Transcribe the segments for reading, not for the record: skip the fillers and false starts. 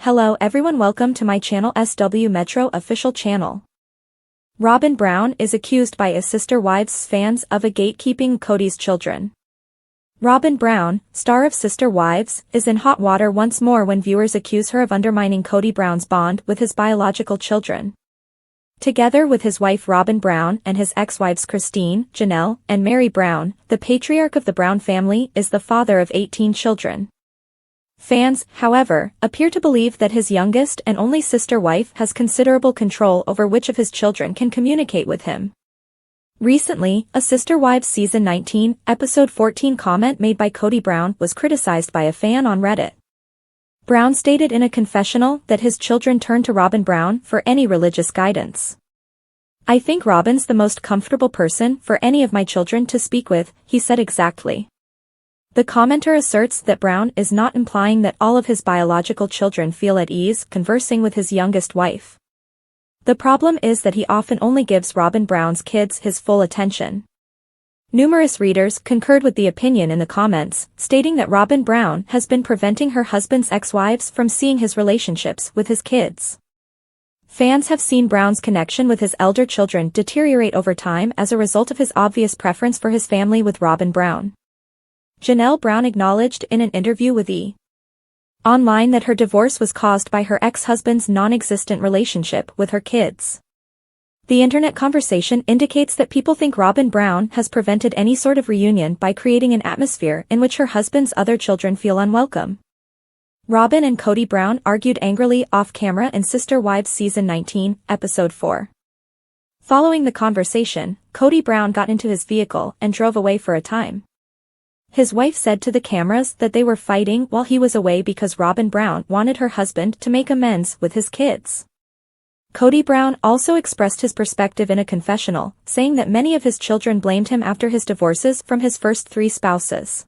Hello everyone, welcome to my channel SW Metro official channel. Robin Brown is accused by his sister wives' fans of gatekeeping Cody's children. Robin Brown, star of Sister Wives, is in hot water once more when viewers accuse her of undermining Cody Brown's bond with his biological children. Together with his wife Robin Brown and his ex-wives Christine, Janelle, and Mary Brown, the patriarch of the Brown family is the father of 18 children. Fans, however, appear to believe that his youngest and only sister wife has considerable control over which of his children can communicate with him. Recently, a Sister Wives Season 19, Episode 14 comment made by Cody Brown was criticized by a fan on Reddit. Brown stated in a confessional that his children turn to Robin Brown for any religious guidance. "I think Robin's the most comfortable person for any of my children to speak with," he said exactly. The commenter asserts that Brown is not implying that all of his biological children feel at ease conversing with his youngest wife. The problem is that he often only gives Robin Brown's kids his full attention. Numerous readers concurred with the opinion in the comments, stating that Robin Brown has been preventing her husband's ex-wives from seeing his relationships with his kids. Fans have seen Brown's connection with his elder children deteriorate over time as a result of his obvious preference for his family with Robin Brown. Janelle Brown acknowledged in an interview with E! Online that her divorce was caused by her ex-husband's non-existent relationship with her kids. The internet conversation indicates that people think Robin Brown has prevented any sort of reunion by creating an atmosphere in which her husband's other children feel unwelcome. Robin and Cody Brown argued angrily off-camera in Sister Wives Season 19, Episode 4. Following the conversation, Cody Brown got into his vehicle and drove away for a time. His wife said to the cameras that they were fighting while he was away because Robin Brown wanted her husband to make amends with his kids. Cody Brown also expressed his perspective in a confessional, saying that many of his children blamed him after his divorces from his first 3 spouses.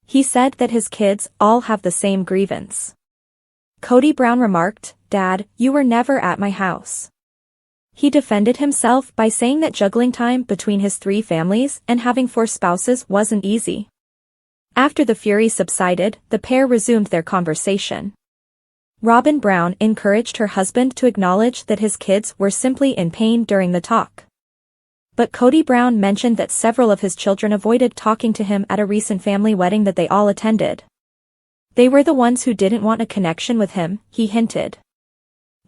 He said that his kids all have the same grievance. Cody Brown remarked, "Dad, you were never at my house." He defended himself by saying that juggling time between his 3 families and having 4 spouses wasn't easy. After the fury subsided, the pair resumed their conversation. Robin Brown encouraged her husband to acknowledge that his kids were simply in pain during the talk. But Cody Brown mentioned that several of his children avoided talking to him at a recent family wedding that they all attended. They were the ones who didn't want a connection with him, he hinted.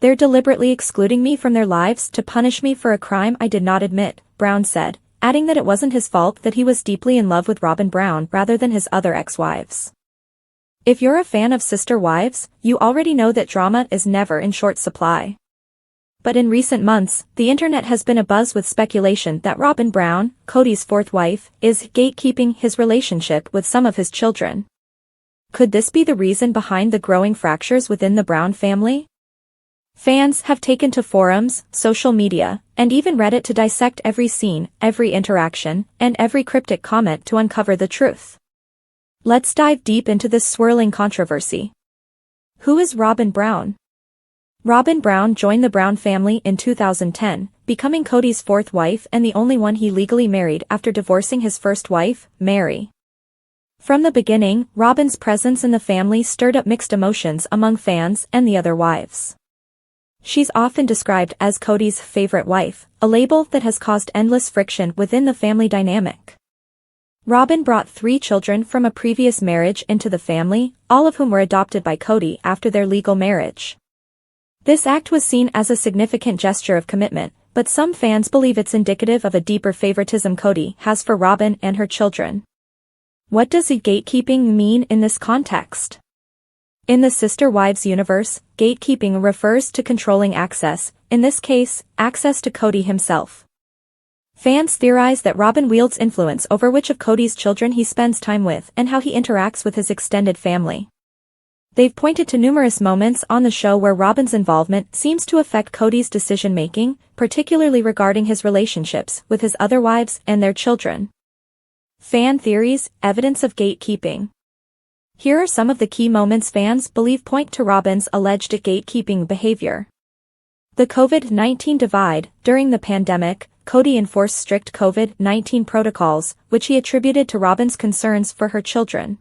"They're deliberately excluding me from their lives to punish me for a crime I did not admit," Brown said, adding that it wasn't his fault that he was deeply in love with Robin Brown rather than his other ex-wives. If you're a fan of Sister Wives, you already know that drama is never in short supply. But in recent months, the internet has been abuzz with speculation that Robin Brown, Cody's 4th wife, is gatekeeping his relationship with some of his children. Could this be the reason behind the growing fractures within the Brown family? Fans have taken to forums, social media, and even Reddit to dissect every scene, every interaction, and every cryptic comment to uncover the truth. Let's dive deep into this swirling controversy. Who is Robin Brown? Robin Brown joined the Brown family in 2010, becoming Cody's 4th wife and the only one he legally married after divorcing his first wife, Mary. From the beginning, Robin's presence in the family stirred up mixed emotions among fans and the other wives. She's often described as Cody's favorite wife, a label that has caused endless friction within the family dynamic. Robin brought 3 children from a previous marriage into the family, all of whom were adopted by Cody after their legal marriage. This act was seen as a significant gesture of commitment, but some fans believe it's indicative of a deeper favoritism Cody has for Robin and her children. What does gatekeeping mean in this context? In the Sister Wives universe, gatekeeping refers to controlling access, in this case, access to Cody himself. Fans theorize that Robin wields influence over which of Cody's children he spends time with and how he interacts with his extended family. They've pointed to numerous moments on the show where Robin's involvement seems to affect Cody's decision-making, particularly regarding his relationships with his other wives and their children. Fan theories, evidence of gatekeeping. Here are some of the key moments fans believe point to Robin's alleged gatekeeping behavior. The COVID-19 divide. During the pandemic, Cody enforced strict COVID-19 protocols, which he attributed to Robin's concerns for her children.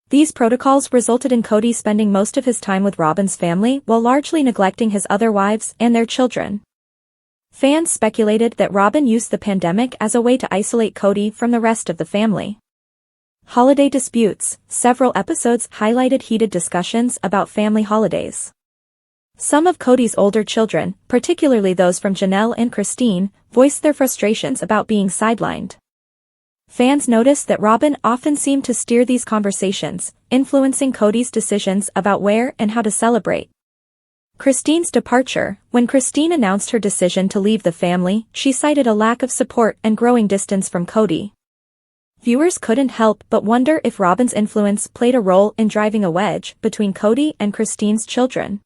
These protocols resulted in Cody spending most of his time with Robin's family while largely neglecting his other wives and their children. Fans speculated that Robin used the pandemic as a way to isolate Cody from the rest of the family. Holiday disputes. Several episodes highlighted heated discussions about family holidays. Some of Cody's older children, particularly those from Janelle and Christine, voiced their frustrations about being sidelined. Fans noticed that Robin often seemed to steer these conversations, influencing Cody's decisions about where and how to celebrate. Christine's departure. When Christine announced her decision to leave the family, she cited a lack of support and growing distance from Cody. Viewers couldn't help but wonder if Robin's influence played a role in driving a wedge between Cody and Christine's children.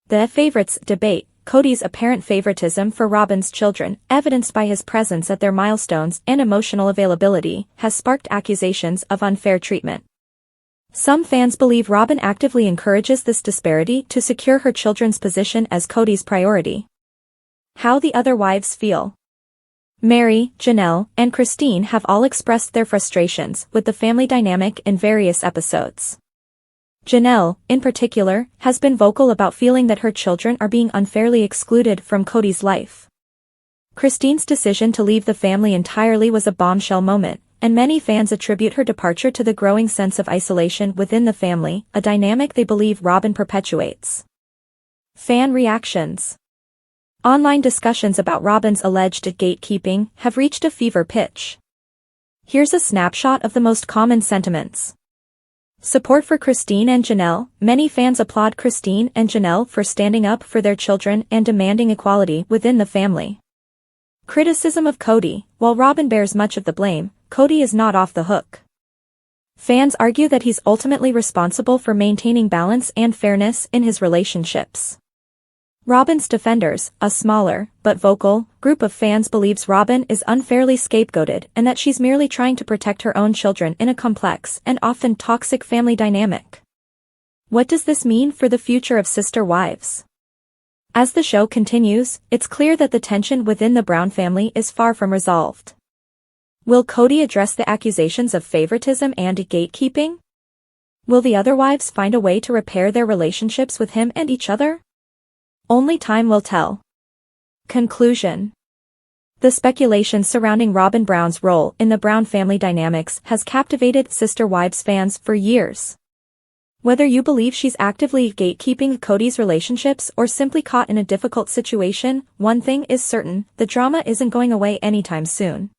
The favorites debate. Cody's apparent favoritism for Robin's children, evidenced by his presence at their milestones and emotional availability, has sparked accusations of unfair treatment. Some fans believe Robin actively encourages this disparity to secure her children's position as Cody's priority. How the other wives feel. Mary, Janelle, and Christine have all expressed their frustrations with the family dynamic in various episodes. Janelle, in particular, has been vocal about feeling that her children are being unfairly excluded from Cody's life. Christine's decision to leave the family entirely was a bombshell moment, and many fans attribute her departure to the growing sense of isolation within the family, a dynamic they believe Robin perpetuates. Fan reactions. Online discussions about Robin's alleged gatekeeping have reached a fever pitch. Here's a snapshot of the most common sentiments. Support for Christine and Janelle. Many fans applaud Christine and Janelle for standing up for their children and demanding equality within the family. Criticism of Cody. While Robin bears much of the blame, Cody is not off the hook. Fans argue that he's ultimately responsible for maintaining balance and fairness in his relationships. Robin's defenders, a smaller, but vocal, group of fans believes Robin is unfairly scapegoated and that she's merely trying to protect her own children in a complex and often toxic family dynamic. What does this mean for the future of sister wives? As the show continues, it's clear that the tension within the Brown family is far from resolved. Will Cody address the accusations of favoritism and gatekeeping? Will the other wives find a way to repair their relationships with him and each other? Only time will tell. Conclusion. The speculation surrounding Robin Brown's role in the Brown family dynamics has captivated Sister Wives fans for years. Whether you believe she's actively gatekeeping Cody's relationships or simply caught in a difficult situation, one thing is certain, the drama isn't going away anytime soon.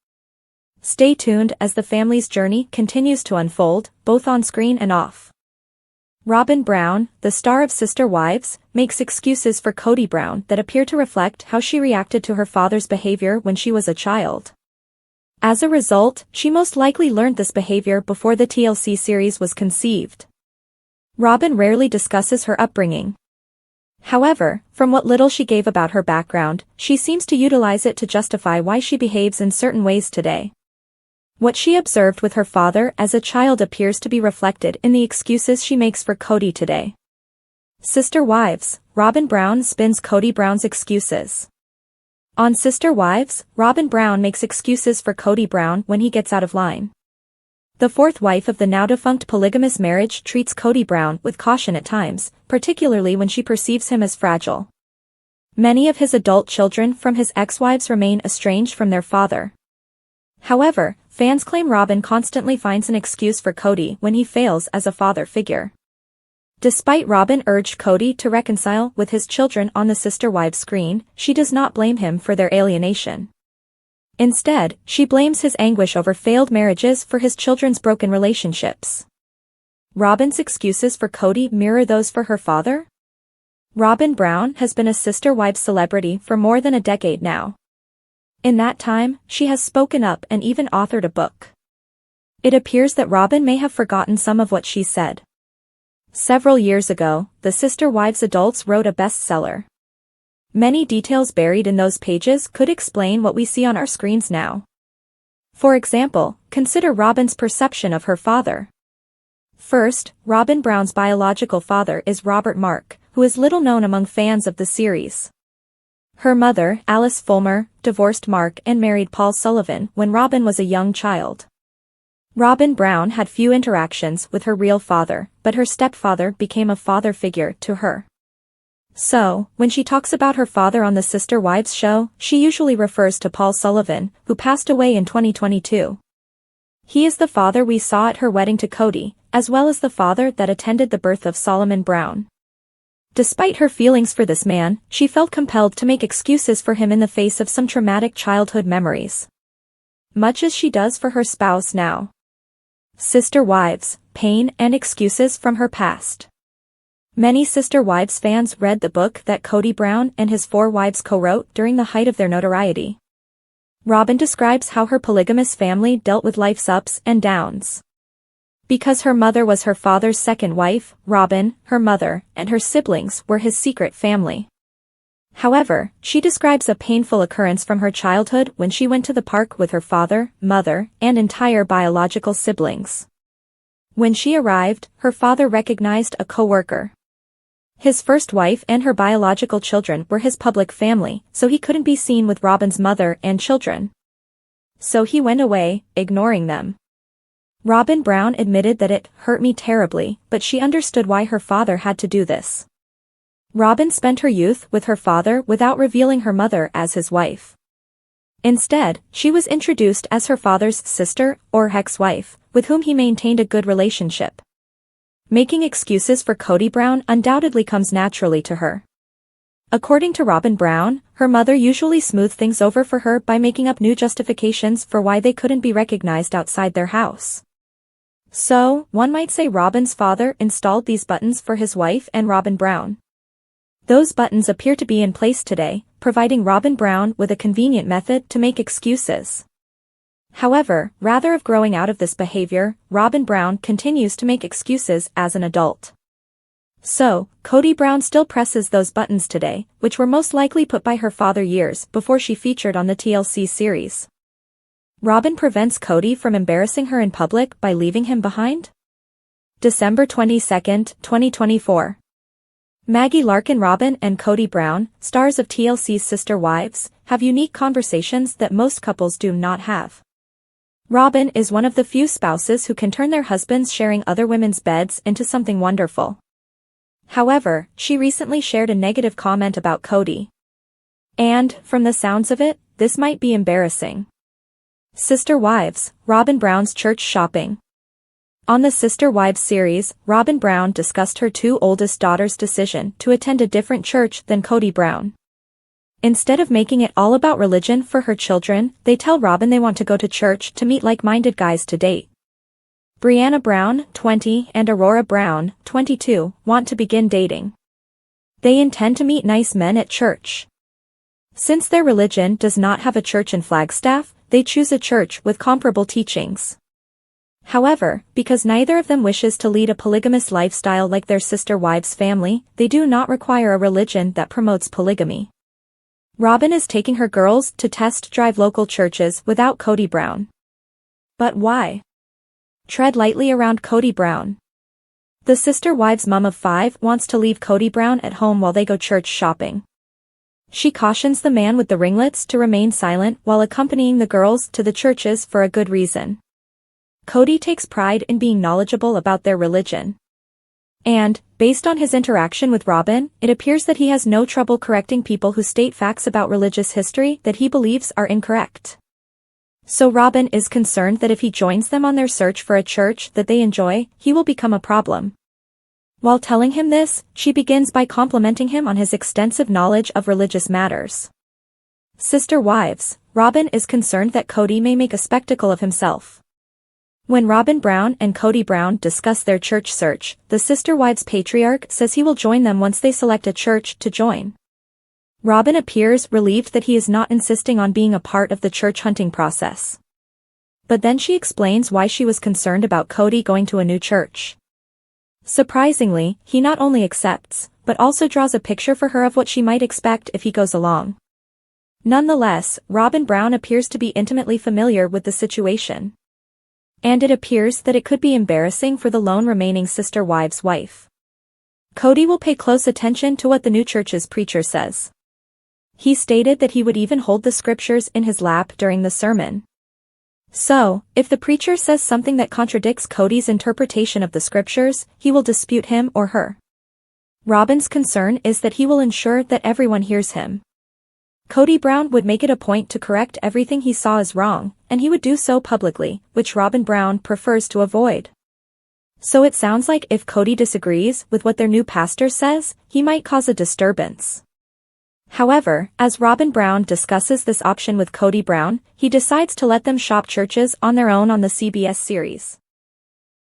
Stay tuned as the family's journey continues to unfold, both on screen and off. Robin Brown, the star of Sister Wives, makes excuses for Cody Brown that appear to reflect how she reacted to her father's behavior when she was a child. As a result, she most likely learned this behavior before the TLC series was conceived. Robin rarely discusses her upbringing. However, from what little she gave about her background, she seems to utilize it to justify why she behaves in certain ways today. What she observed with her father as a child appears to be reflected in the excuses she makes for Cody today. Sister Wives, Robin Brown spins Cody Brown's excuses. On Sister Wives, Robin Brown makes excuses for Cody Brown when he gets out of line. The fourth wife of the now-defunct polygamous marriage treats Cody Brown with caution at times, particularly when she perceives him as fragile. Many of his adult children from his ex-wives remain estranged from their father. However, fans claim Robin constantly finds an excuse for Cody when he fails as a father figure. Despite Robin urged Cody to reconcile with his children on the Sister Wives screen, she does not blame him for their alienation. Instead, she blames his anguish over failed marriages for his children's broken relationships. Robin's excuses for Cody mirror those for her father? Robin Brown has been a Sister Wives celebrity for more than a decade now. In that time, she has spoken up and even authored a book. It appears that Robin may have forgotten some of what she said. Several years ago, the Sister Wives adults wrote a bestseller. Many details buried in those pages could explain what we see on our screens now. For example, consider Robin's perception of her father. First, Robin Brown's biological father is Robert Mark, who is little known among fans of the series. Her mother, Alice Fulmer, divorced Mark and married Paul Sullivan when Robin was a young child. Robin Brown had few interactions with her real father, but her stepfather became a father figure to her. So, when she talks about her father on the Sister Wives show, she usually refers to Paul Sullivan, who passed away in 2022. He is the father we saw at her wedding to Cody, as well as the father that attended the birth of Solomon Brown. Despite her feelings for this man, she felt compelled to make excuses for him in the face of some traumatic childhood memories. Much as she does for her spouse now. Sister Wives, Pain and Excuses from Her Past. Many Sister Wives fans read the book that Cody Brown and his 4 wives co-wrote during the height of their notoriety. Robin describes how her polygamous family dealt with life's ups and downs. Because her mother was her father's second wife, Robin, her mother, and her siblings were his secret family. However, she describes a painful occurrence from her childhood when she went to the park with her father, mother, and entire biological siblings. When she arrived, her father recognized a co-worker. His first wife and her biological children were his public family, so he couldn't be seen with Robin's mother and children. So he went away, ignoring them. Robin Brown admitted that it hurt me terribly, but she understood why her father had to do this. Robin spent her youth with her father without revealing her mother as his wife. Instead, she was introduced as her father's sister, or ex-wife, with whom he maintained a good relationship. Making excuses for Cody Brown undoubtedly comes naturally to her. According to Robin Brown, her mother usually smoothed things over for her by making up new justifications for why they couldn't be recognized outside their house. So, one might say Robin's father installed these buttons for his wife and Robin Brown. Those buttons appear to be in place today, providing Robin Brown with a convenient method to make excuses. However, rather of growing out of this behavior, Robin Brown continues to make excuses as an adult. So, Cody Brown still presses those buttons today, which were most likely put by her father years before she featured on the TLC series. Robin prevents Cody from embarrassing her in public by leaving him behind? December 22, 2024. Maggie Larkin. Robin and Cody Brown, stars of TLC's Sister Wives, have unique conversations that most couples do not have. Robin is one of the few spouses who can turn their husbands sharing other women's beds into something wonderful. However, she recently shared a negative comment about Cody. And, from the sounds of it, this might be embarrassing. Sister Wives, Robin Brown's church shopping. On the Sister Wives series, Robin Brown discussed her 2 oldest daughters' decision to attend a different church than Cody Brown. Instead of making it all about religion for her children, they tell Robin they want to go to church to meet like-minded guys to date. Brianna Brown, 20, and Aurora Brown, 22, want to begin dating. They intend to meet nice men at church. Since their religion does not have a church in Flagstaff, they choose a church with comparable teachings. However, because neither of them wishes to lead a polygamous lifestyle like their Sister Wives family, they do not require a religion that promotes polygamy. Robin is taking her girls to test drive local churches without Cody Brown. But why? Tread lightly around Cody Brown. The Sister Wives mom of 5 wants to leave Cody Brown at home while they go church shopping. She cautions the man with the ringlets to remain silent while accompanying the girls to the churches for a good reason. Cody takes pride in being knowledgeable about their religion. And, based on his interaction with Robin, it appears that he has no trouble correcting people who state facts about religious history that he believes are incorrect. So Robin is concerned that if he joins them on their search for a church that they enjoy, he will become a problem. While telling him this, she begins by complimenting him on his extensive knowledge of religious matters. Sister Wives, Robin is concerned that Cody may make a spectacle of himself. When Robin Brown and Cody Brown discuss their church search, the Sister Wives patriarch says he will join them once they select a church to join. Robin appears relieved that he is not insisting on being a part of the church hunting process. But then she explains why she was concerned about Cody going to a new church. Surprisingly, he not only accepts, but also draws a picture for her of what she might expect if he goes along. Nonetheless, Robin Brown appears to be intimately familiar with the situation. And it appears that it could be embarrassing for the lone remaining Sister Wives wife. Cody will pay close attention to what the new church's preacher says. He stated that he would even hold the scriptures in his lap during the sermon. So, if the preacher says something that contradicts Cody's interpretation of the scriptures, he will dispute him or her. Robin's concern is that he will ensure that everyone hears him. Cody Brown would make it a point to correct everything he saw as wrong, and he would do so publicly, which Robin Brown prefers to avoid. So it sounds like if Cody disagrees with what their new pastor says, he might cause a disturbance. However, as Robin Brown discusses this option with Cody Brown, he decides to let them shop churches on their own on the CBS series.